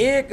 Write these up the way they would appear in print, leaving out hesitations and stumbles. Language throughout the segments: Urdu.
1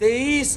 23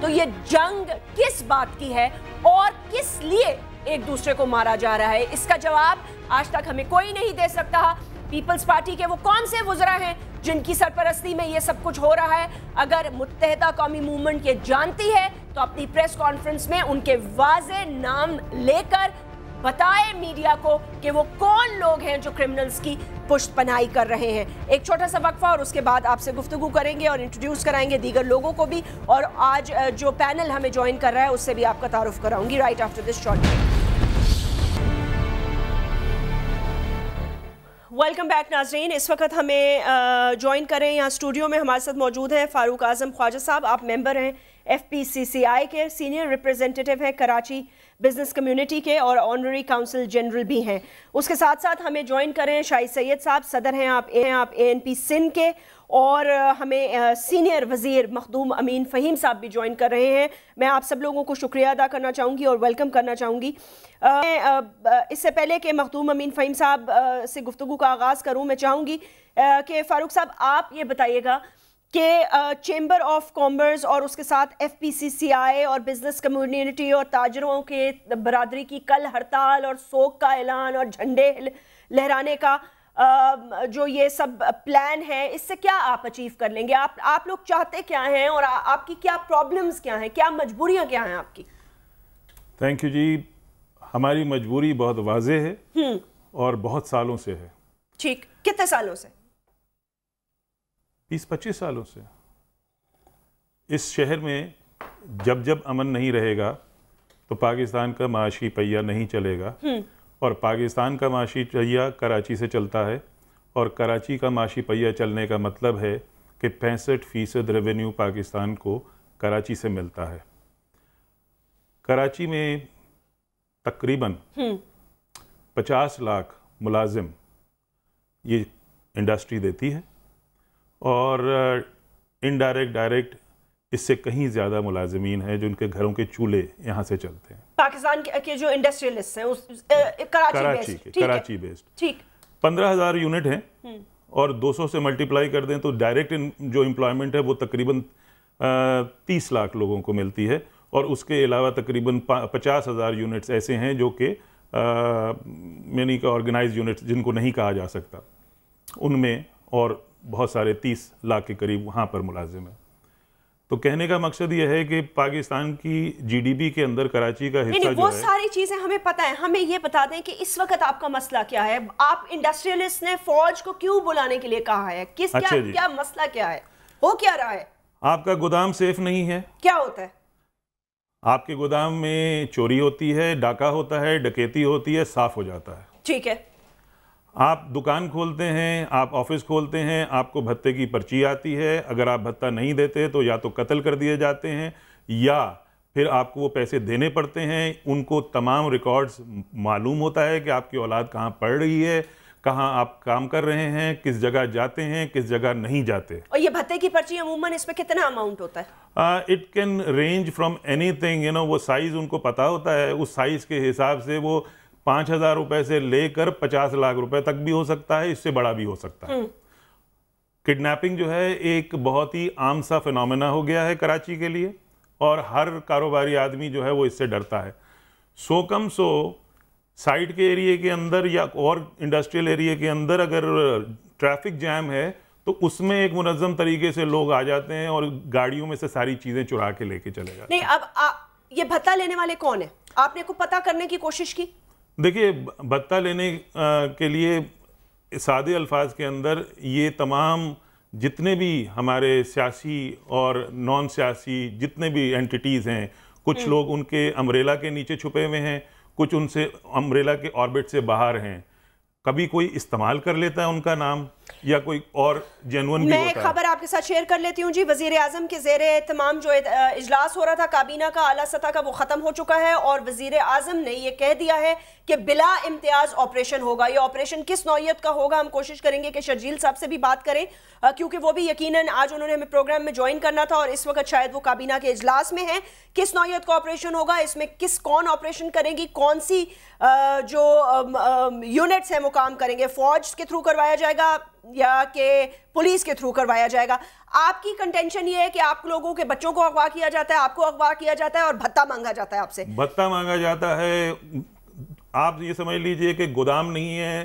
تو یہ جنگ کس بات کی ہے اور کس لیے ایک دوسرے کو مارا جا رہا ہے؟ اس کا جواب آج تک ہمیں کوئی نہیں دے سکتا۔ پیپلز پارٹی کے وہ کون سے وزراء ہیں جن کی سرپرستی میں یہ سب کچھ ہو رہا ہے؟ اگر متحدہ قومی موومنٹ یہ جانتی ہے تو اپنی پریس کانفرنس میں ان کے واضح نام لے کر بتائے میڈیا کو کہ وہ کون لوگ ہیں جو کرمنلز کی پشت پناہی کر رہے ہیں۔ ایک چھوٹا سا وقفہ اور اس کے بعد آپ سے گفتگو کریں گے اور انٹروڈیوس کرائیں گے دیگر لوگوں کو بھی، اور آج جو پینل ہمیں جوائن کر رہا ہے اس سے بھی آپ کا تعارف کراؤں گی right after this short break. Welcome back ناظرین، اس وقت ہمیں جوائن کریں یہاں اسٹوڈیو میں ہمارے ساتھ موجود ہیں فاروق اعظم خواجہ صاحب۔ آپ ممبر ہیں FPCCI کے، سینئر ریپریزنٹیٹیو ہیں کراچی بزنس کمیونٹی کے اور آنرری کاؤنسل جنرل بھی ہیں۔ اس کے ساتھ ساتھ ہمیں جوائن کریں شاہد سید صاحب، صدر ہیں آپ ANP سندھ کے، اور ہمیں سینئر وزیر مخدوم امین فہیم صاحب بھی جوائن کر رہے ہیں۔ میں آپ سب لوگوں کو شکریہ ادا کرنا چاہوں گی اور ویلکم کرنا چاہوں گی۔ اس سے پہلے کہ مخدوم امین فہیم صاحب سے گفتگو کا آغاز کروں، میں چاہوں گی کہ فاروق صاحب آپ یہ بتائیے گا کہ چیمبر آف کامرس اور اس کے ساتھ FPCCI اور بزنس کمیونٹی اور تاجروں کے برادری کی کل ہڑتال اور سوگ کا اعلان اور جھنڈے لہرانے کا جو یہ سب پلان ہے، اس سے کیا آپ اچیو کر لیں گے؟ آپ لوگ چاہتے کیا ہیں اور آپ کی کیا پرابلمز کیا ہیں، کیا مجبوریاں کیا ہیں آپ کی؟ تھینک یو جی، ہماری مجبوری بہت واضح ہے اور بہت سالوں سے ہے۔ ٹھیک، کتنے سالوں سے؟ 20-25 سالوں سے۔ اس شہر میں جب امن نہیں رہے گا تو پاکستان کا معاشی پہیہ نہیں چلے گا، اور پاکستان کا معاشی پہیہ کراچی سے چلتا ہے، اور کراچی کا معاشی پہیہ چلنے کا مطلب ہے کہ 65% ریونیو پاکستان کو کراچی سے ملتا ہے۔ کراچی میں تقریباً 50 لاکھ ملازم یہ انڈسٹری دیتی ہے، اور انڈائریکٹ ڈائریکٹ اس سے کہیں زیادہ ملازمین ہیں جن کے گھروں کے چولہے یہاں سے چلتے ہیں۔ پاکستان کے جو انڈسٹریلسٹ ہیں کراچی بیسڈ، ٹھیک، 15,000 یونٹ ہیں، اور 200 سے ملٹیپلائی کر دیں تو ڈائریکٹ جو امپلائمنٹ ہے وہ تقریباً 30 لاکھ لوگوں کو ملتی ہے، اور اس کے علاوہ تقریباً 50,000 یونٹس ایسے ہیں جو کہ یعنی کہ آرگنائز یونٹس جن کو نہیں کہا جا سکتا، ان میں اور بہت سارے 30 لاکھ کے قریب وہاں پر ملازم ہیں۔ تو کہنے کا مقصد یہ ہے کہ پاکستان کی GDP کے اندر کراچی کا حصہ جو ہے، وہ ساری چیزیں ہمیں پتہ ہیں، ہمیں یہ بتا دیں کہ اس وقت آپ کا مسئلہ کیا ہے؟ آپ انڈسٹریلسٹ نے فوج کو کیوں بلانے کے لیے کہا ہے؟ کیا مسئلہ کیا ہے؟ ہو کیا رہا ہے؟ آپ کا گودام سیف نہیں ہے۔ کیا ہوتا ہے؟ آپ کے گودام میں چوری ہوتی ہے، ڈاکہ ہوتا ہے، ڈکیتی ہوتی ہے، صاف ہو جاتا ہے۔ ٹھیک ہے، آپ دکان کھولتے ہیں، آپ آفس کھولتے ہیں، آپ کو بھتے کی پرچی آتی ہے، اگر آپ بھتہ نہیں دیتے تو یا تو قتل کر دیے جاتے ہیں یا پھر آپ کو وہ پیسے دینے پڑتے ہیں۔ ان کو تمام ریکارڈز معلوم ہوتا ہے کہ آپ کی اولاد کہاں پڑھ رہی ہے، کہاں آپ کام کر رہے ہیں، کس جگہ جاتے ہیں، کس جگہ نہیں جاتے۔ اور یہ بھتے کی پرچی عموماً اس میں کتنا اماؤنٹ ہوتا ہے؟ It can range from any thing, وہ سائز ان کو پتا ہوتا ہے، اس سائز کے حساب سے وہ 5,000 روپے سے لے کر 50 لاکھ روپے تک بھی ہو سکتا ہے، اس سے بڑا بھی ہو سکتا ہے۔ کڈنیپنگ جو ہے ایک بہت ہی عام سا فینومینا ہو گیا ہے کراچی کے لیے، اور ہر کاروباری آدمی جو ہے وہ اس سے ڈرتا ہے۔ سو کم سو سائٹ کے ایریے کے اندر یا اور انڈسٹریل ایریے کے اندر اگر ٹریفک جام ہے تو اس میں ایک منظم طریقے سے لوگ آ جاتے ہیں اور گاڑیوں میں سے ساری چیزیں چرا کے لے کے چلے جاتے ہیں۔ نہیں، اب یہ بھتہ لینے والے کون ہیں؟ آپ نے کو پتہ کرنے کی کوشش کی؟ دیکھیے، بھتہ لینے کے لیے سادے الفاظ کے اندر یہ تمام جتنے بھی ہمارے سیاسی اور نان سیاسی جتنے بھی اینٹیٹیز ہیں، کچھ لوگ ان کے امبریلا کے نیچے چھپے ہوئے ہیں، کچھ ان سے امبریلا کے آربٹ سے باہر ہیں۔ کبھی کوئی استعمال کر لیتا ہے ان کا نام یا کوئی اور جینون بھی ہوتا ہے۔ میں ایک خبر آپ کے ساتھ شیئر کر لیتی ہوں جی، وزیر اعظم کے زیر اہتمام جو اجلاس ہو رہا تھا کابینہ کا اعلیٰ سطح کا، وہ ختم ہو چکا ہے، اور وزیر اعظم نے یہ کہہ دیا ہے کہ بلا امتیاز آپریشن ہوگا۔ یہ آپریشن کس نوعیت کا ہوگا؟ ہم کوشش کریں گے کہ شرجیل صاحب سے بھی بات کریں، کیونکہ وہ بھی یقیناً آج انہوں نے ہمیں پروگرام میں جوائن کرنا تھا اور اس وقت شاید وہ کابینہ کے اجلاس میں ہیں۔ کس نوعیت کا آپریشن ہوگا؟ اس میں کون آپریشن کریں گی؟ کون سی جو یونٹس ہیں وہ کام کریں گے؟ فوج کے تھرو کروایا جائے گا؟ یا کہ پولیس کے تھرو کروایا جائے گا. آپ کی کنٹینشن یہ ہے کہ آپ لوگوں کے بچوں کو اغوا کیا جاتا ہے, آپ کو اغوا کیا جاتا ہے اور بھتہ مانگا جاتا ہے آپ سے. بھتہ مانگا جاتا ہے. آپ یہ سمجھ لیجئے کہ گودام نہیں ہے,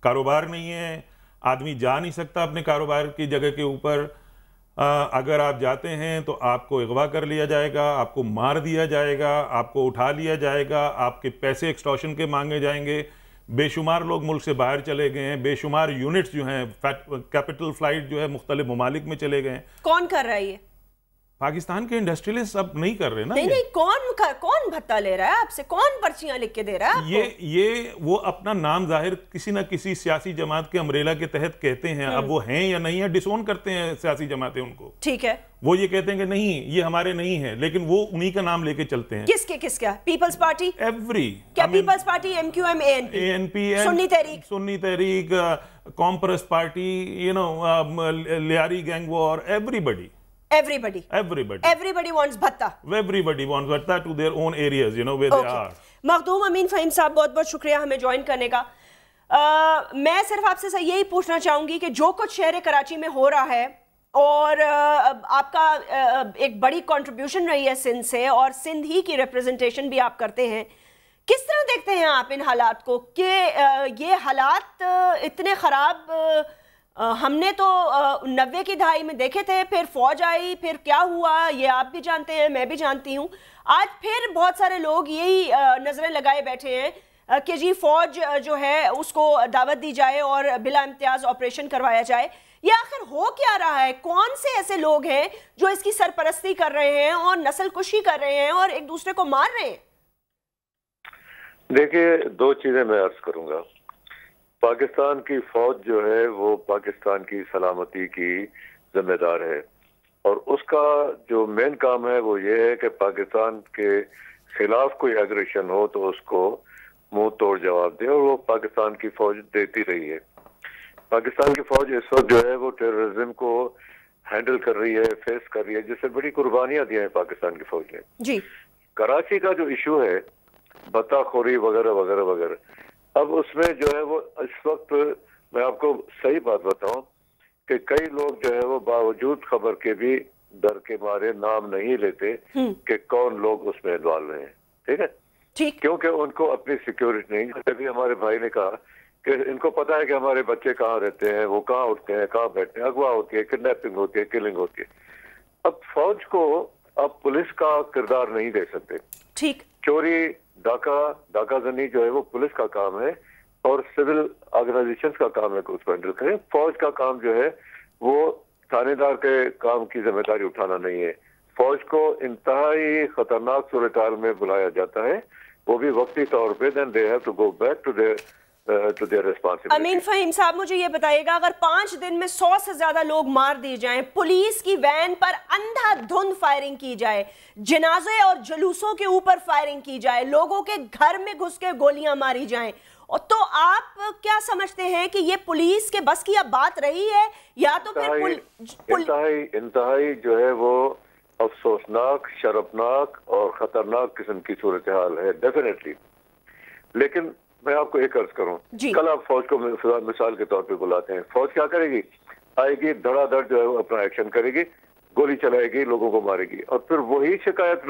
کاروبار نہیں ہے, آدمی جا نہیں سکتا اپنے کاروبار کی جگہ کے اوپر. اگر آپ جاتے ہیں تو آپ کو اغوا کر لیا جائے گا, آپ کو مار دیا جائے گا, آپ کو اٹھا لیا جائے گا, آپ کے پیسے ایکسٹورشن کے مانگے جائیں گے. بے شمار لوگ ملک سے باہر چلے گئے ہیں, بے شمار یونٹس جو ہیں کیپٹل فلائٹ جو ہے مختلف ممالک میں چلے گئے ہیں. کون کر رہا ہے یہ؟ پاکستان کے انڈسٹریلسٹ اب نہیں کر رہے نا. نہیں, کون بھتہ لے رہا ہے آپ سے, کون پرچیاں لکھ کے دے رہا ہے؟ یہ وہ اپنا نام ظاہر کسی نہ کسی سیاسی جماعت کے امبریلا کے تحت کہتے ہیں. اب وہ ہیں یا نہیں ہیں, ڈسون کرتے ہیں سیاسی جماعتیں ان کو. ٹھیک ہے, وہ یہ کہتے ہیں کہ نہیں یہ ہمارے نہیں ہیں, لیکن وہ انہی کا نام لے کے چلتے ہیں. کس کا؟ پیپلز پارٹی, ایوری کیا پیپلز پارٹی, ایم کیو ایم, اے این پی, سنی تحریک, قوم پرست party, Lyari gang war, Everybody wants bhatta. Everybody wants bhatta to their own areas, where they are. مخدوم امین فہیم صاحب, بہت بہت شکریہ ہمیں جوائن کرنے کا. میں صرف آپ سے یہی پوچھنا چاہوں گی کہ جو کچھ شہر کراچی میں ہو رہا ہے, اور آپ کا ایک بڑی کنٹریبیوشن رہی ہے سندھ سے, اور سندھ ہی کی ریپرزنٹیشن بھی آپ کرتے ہیں, کس طرح دیکھتے ہیں آپ ان حالات کو کہ یہ حالات اتنے خراب ہم نے تو 90 کی دہائی میں دیکھے تھے, پھر فوج آئی, پھر کیا ہوا یہ آپ بھی جانتے ہیں, میں بھی جانتی ہوں. آج پھر بہت سارے لوگ یہی نظریں لگائے بیٹھے ہیں کہ جی فوج جو ہے اس کو دعوت دی جائے اور بلا امتیاز آپریشن کروایا جائے. یہ آخر ہو کیا رہا ہے؟ کون سے ایسے لوگ ہیں جو اس کی سرپرستی کر رہے ہیں اور نسل کشی کر رہے ہیں اور ایک دوسرے کو مار رہے ہیں؟ دیکھیے, دو چیزیں میں عرض کروں گا. پاکستان کی فوج جو ہے وہ پاکستان کی سلامتی کی ذمہ دار ہے, اور اس کا جو مین کام ہے وہ یہ ہے کہ پاکستان کے خلاف کوئی اگریشن ہو تو اس کو منہ توڑ جواب دے, اور وہ پاکستان کی فوج دیتی رہی ہے. پاکستان کی فوج اس وقت جو ہے وہ ٹیررزم کو ہینڈل کر رہی ہے, فیس کر رہی ہے, جس سے بڑی قربانیاں دی ہیں پاکستان کی فوج نے. جی, کراچی کا جو ایشو ہے بتا خوری وغیرہ وغیرہ وغیرہ, اب اس میں جو ہے وہ اس وقت میں آپ کو صحیح بات بتاؤں کہ کئی لوگ جو ہے وہ باوجود خبر کے بھی ڈر کے مارے نام نہیں لیتے کہ کون لوگ اس میں انوالو ہیں. ٹھیک ہے, کیونکہ ان کو اپنی سیکیورٹی نہیں. جبھی ہمارے بھائی نے کہا کہ ان کو پتا ہے کہ ہمارے بچے کہاں رہتے ہیں, وہ کہاں اٹھتے ہیں, کہاں بیٹھتے ہیں, اغوا ہوتی ہے, کڈنیپنگ ہوتی ہے, کلنگ ہوتی ہے. اب فوج کو آپ پولیس کا کردار نہیں دے سکتے. ٹھیک, چوری, ڈاکہ زنی جو ہے وہ پولیس کا کام ہے, اور سول آرگنائزیشنز کا کام ہے کہ اس کو ہینڈل کریں. فوج کا کام جو ہے وہ تھانے دار کے کام کی ذمہ داری اٹھانا نہیں ہے. فوج کو انتہائی خطرناک صورتحال میں بلایا جاتا ہے, وہ بھی وقتی طور پہ, then they have to go back to their responsibility. امین فہیم صاحب, مجھے یہ بتائیے گا, اگر 5 دن میں 100 سے زیادہ لوگ مار دیے جائیں, پولیس کی وین پر اندھا دھند فائرنگ کی جائے, جنازے اور جلوسوں کے اوپر فائرنگ کی جائے, لوگوں کے گھر میں گھس کے گولیاں ماری جائیں, تو آپ کیا سمجھتے ہیں کہ یہ پولیس کے بس کی اب بات رہی ہے, یا تو پھر انتہائی جو ہے وہ افسوسناک, شرمناک اور خطرناک قسم کی صورتحال ہے ڈیفینیٹلی. لیکن میں آپ کو ایک عرض کروں, کل آپ فوج کو مثال کے طور پہ بلاتے ہیں, فوج کیا کرے گی؟ آئے گی, دھڑا دھڑ جو ہے وہ اپنا ایکشن کرے گی, گولی چلائے گی, لوگوں کو مارے گی, اور پھر وہی شکایت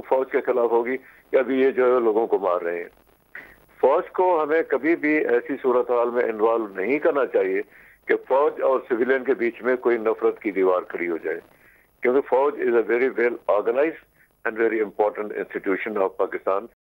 فوج کے خلاف ہوگی کہ ابھی یہ جو ہے لوگوں کو مار رہے ہیں. فوج کو ہمیں کبھی بھی ایسی صورتحال میں انوالو نہیں کرنا چاہیے کہ فوج اور سویلین کے بیچ میں کوئی نفرت کی دیوار کھڑی ہو جائے, کیونکہ فوج is a very well organized and very important institution of Pakistan.